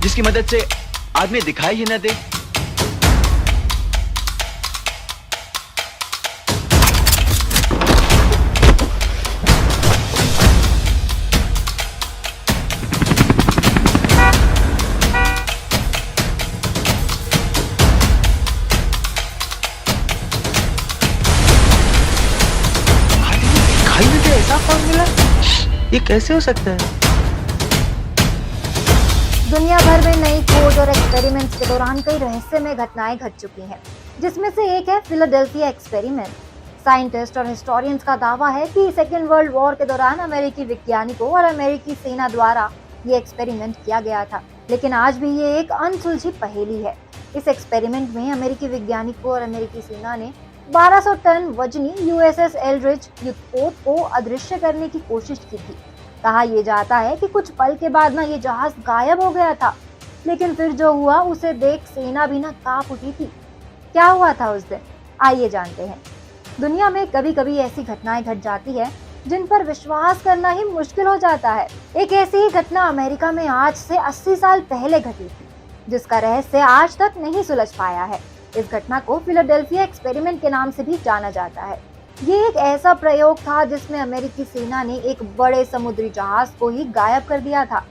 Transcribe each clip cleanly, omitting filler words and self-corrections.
जिसकी मदद से आदमी दिखाई ही न दे। दिखाई न दे ऐसा फॉर्मूला, ये कैसे हो सकता है? दुनिया भर में नई खोज और एक्सपेरिमेंट्स के दौरान कई रहस्यमय घटनाएं घट चुकी हैं, जिसमें से एक है फिलाडेल्फिया एक्सपेरिमेंट। साइंटिस्ट और हिस्टोरियंस का दावा है कि सेकेंड वर्ल्ड वॉर के दौरान अमेरिकी वैज्ञानिकों और अमेरिकी सेना द्वारा ये एक्सपेरिमेंट किया गया था, लेकिन आज भी ये एक अनसुलझी पहेली है। इस एक्सपेरिमेंट में अमेरिकी वैज्ञानिकों और अमेरिकी सेना ने 1200 टन वजनी यूएसएस एल्ड्रिच युद्धपोत को अदृश्य करने की कोशिश की थी। कहा यह जाता है कि कुछ पल के बाद ना ये जहाज गायब हो गया था, लेकिन फिर जो हुआ उसे देख सेना भी ना कांप उठी थी। क्या हुआ था उस दिन, आइए जानते हैं। दुनिया में कभी कभी ऐसी घटनाएं घट जाती है जिन पर विश्वास करना ही मुश्किल हो जाता है। एक ऐसी ही घटना अमेरिका में आज से 80 साल पहले घटी थी, जिसका रहस्य आज तक नहीं सुलझ पाया है। इस घटना को फिलाडेल्फिया एक्सपेरिमेंट के नाम से भी जाना जाता है। ये एक ऐसा प्रयोग था जिसमें अमेरिकी सेना ने एक बड़े समुद्री जहाज को ही गायब कर दिया था,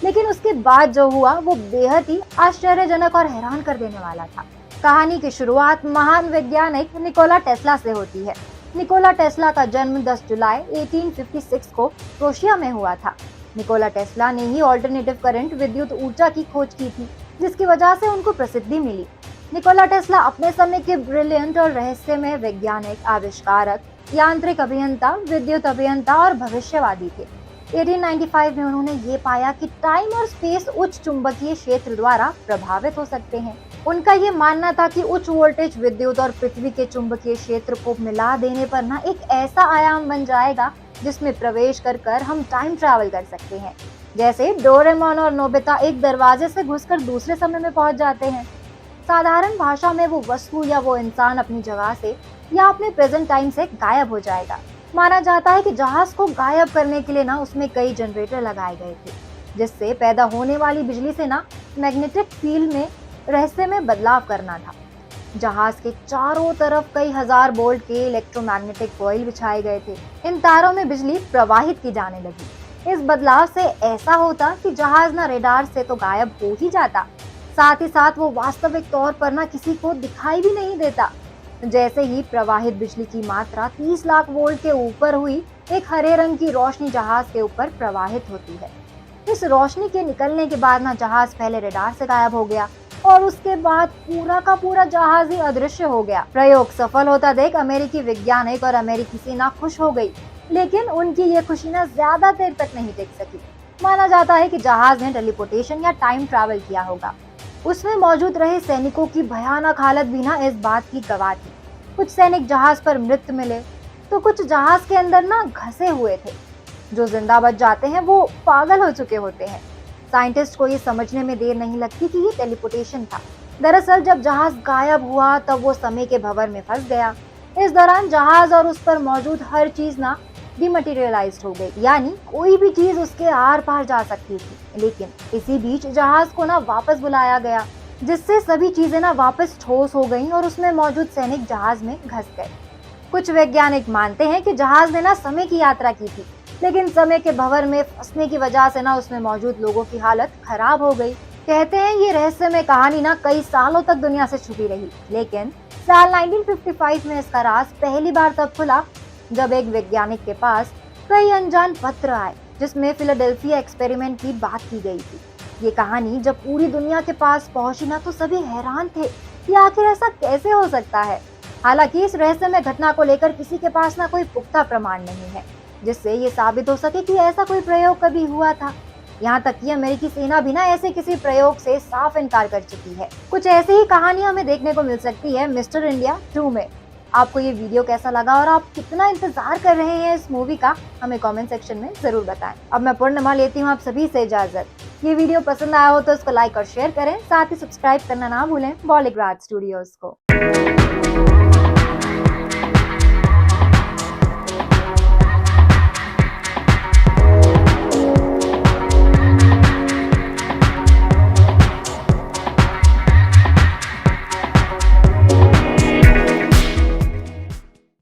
लेकिन उसके बाद जो हुआ वो बेहद ही आश्चर्यजनक और हैरान कर देने वाला था। कहानी की शुरुआत महान वैज्ञानिक निकोला टेस्ला से होती है। निकोला टेस्ला का जन्म 10 जुलाई 1856 को क्रोशिया में हुआ था। निकोला टेस्ला ने ही ऑल्टरनेटिव करंट विद्युत ऊर्जा की खोज की थी, जिसकी वजह से उनको प्रसिद्धि मिली। निकोला टेस्ला अपने समय के ब्रिलियंट और रहस्यमय वैज्ञानिक, आविष्कारक, यांत्रिक अभियंता, विद्युत अभियंता और भविष्यवादी थे। 1895 में उन्होंने ये पाया कि टाइम और स्पेस उच्च चुंबकीय क्षेत्र द्वारा प्रभावित हो सकते हैं। उनका ये मानना था कि उच्च वोल्टेज विद्युत और पृथ्वी के चुंबकीय क्षेत्र को मिला देने पर ना एक ऐसा आयाम बन जाएगा जिसमें प्रवेश कर हम टाइम ट्रैवल कर सकते हैं। जैसे डोरेमोन और नोबिता एक दरवाजे से घुसकर दूसरे समय में पहुंच जाते हैं। साधारण भाषा में वो वस्तु या वो इंसान अपनी जगह से या अपने प्रेजेंट टाइम से गायब हो जाएगा। माना जाता है कि जहाज को गायब करने के लिए ना उसमें कई जनरेटर लगाए गए थे, जिससे पैदा होने वाली बिजली से ना मैग्नेटिक फील्ड में रहस्यमय बदलाव करना था। जहाज के चारों तरफ कई हजार वोल्ट के इलेक्ट्रोमैग्नेटिक कॉइल बिछाए गए थे। इन तारों में बिजली प्रवाहित की जाने लगी। इस बदलाव से ऐसा होता कि जहाज ना रेडार से तो गायब हो ही जाता, साथ ही साथ वो वास्तविक तौर पर ना किसी को दिखाई भी नहीं देता। जैसे ही प्रवाहित बिजली की मात्रा 30 लाख वोल्ट के ऊपर हुई, एक हरे रंग की रोशनी जहाज के ऊपर प्रवाहित होती है। इस रोशनी के निकलने के बाद ना जहाज पहले रेडार से गायब हो गया और उसके बाद पूरा का पूरा जहाज ही अदृश्य हो गया। प्रयोग सफल होता देख अमेरिकी वैज्ञानिक और अमेरिकी सेना खुश हो गई, लेकिन उनकी ये खुशी ना ज्यादा देर तक नहीं टिक सकी। माना जाता है कि जहाज ने टेलीपोर्टेशन या टाइम ट्रैवल किया होगा। उसमें मौजूद रहे सैनिकों की भयानक हालत भी ना इस बात की गवाह थी। कुछ सैनिक जहाज पर मृत मिले तो कुछ जहाज के अंदर ना घसे हुए थे। जो जिंदा बच जाते हैं वो पागल हो चुके होते हैं। साइंटिस्ट को ये समझने में देर नहीं लगती कि ये टेलीपोर्टेशन था। दरअसल जब जहाज गायब हुआ तब वो समय के भंवर में फंस गया। इस दौरान जहाज और उस पर मौजूद हर चीज ना डिमटेरियलाइज्ड हो गई, यानी कोई भी चीज उसके आर पार जा सकती थी। लेकिन इसी बीच जहाज को ना वापस बुलाया गया, जिससे सभी चीजें ना वापस ठोस हो गईं और उसमें मौजूद सैनिक जहाज में घस गए। कुछ वैज्ञानिक मानते हैं कि जहाज ने ना समय की यात्रा की थी, लेकिन समय के भंवर में फंसने की वजह से ना उसमें मौजूद लोगों की हालत खराब हो गई। कहते हैं ये रहस्यमय कहानी ना कई सालों तक दुनिया से छुपी रही, लेकिन साल 1955 में इसका राज पहली बार तब खुला जब एक वैज्ञानिक के पास कई अनजान पत्र आए जिसमें फिलाडेल्फिया एक्सपेरिमेंट की बात की गई थी। ये कहानी जब पूरी दुनिया के पास पहुंची ना तो सभी हैरान थे कि आखिर ऐसा कैसे हो सकता है। हालांकि इस रहस्यमय घटना को लेकर किसी के पास ना कोई पुख्ता प्रमाण नहीं है जिससे ये साबित हो सके कि ऐसा कोई प्रयोग कभी हुआ था। यहाँ तक कि अमेरिकी सेना भी ना ऐसे किसी प्रयोग से साफ इनकार कर चुकी है। कुछ ऐसी ही कहानियां हमें देखने को मिल सकती है मिस्टर इंडिया 2 में। आपको ये वीडियो कैसा लगा और आप कितना इंतजार कर रहे हैं इस मूवी का, हमें कमेंट सेक्शन में जरूर बताएं। अब मैं पूर्णिमा लेती हूँ आप सभी से इजाजत। ये वीडियो पसंद आया हो तो इसको लाइक और शेयर करें, साथ ही सब्सक्राइब करना ना भूलें बॉलीग्राड स्टूडियोज को।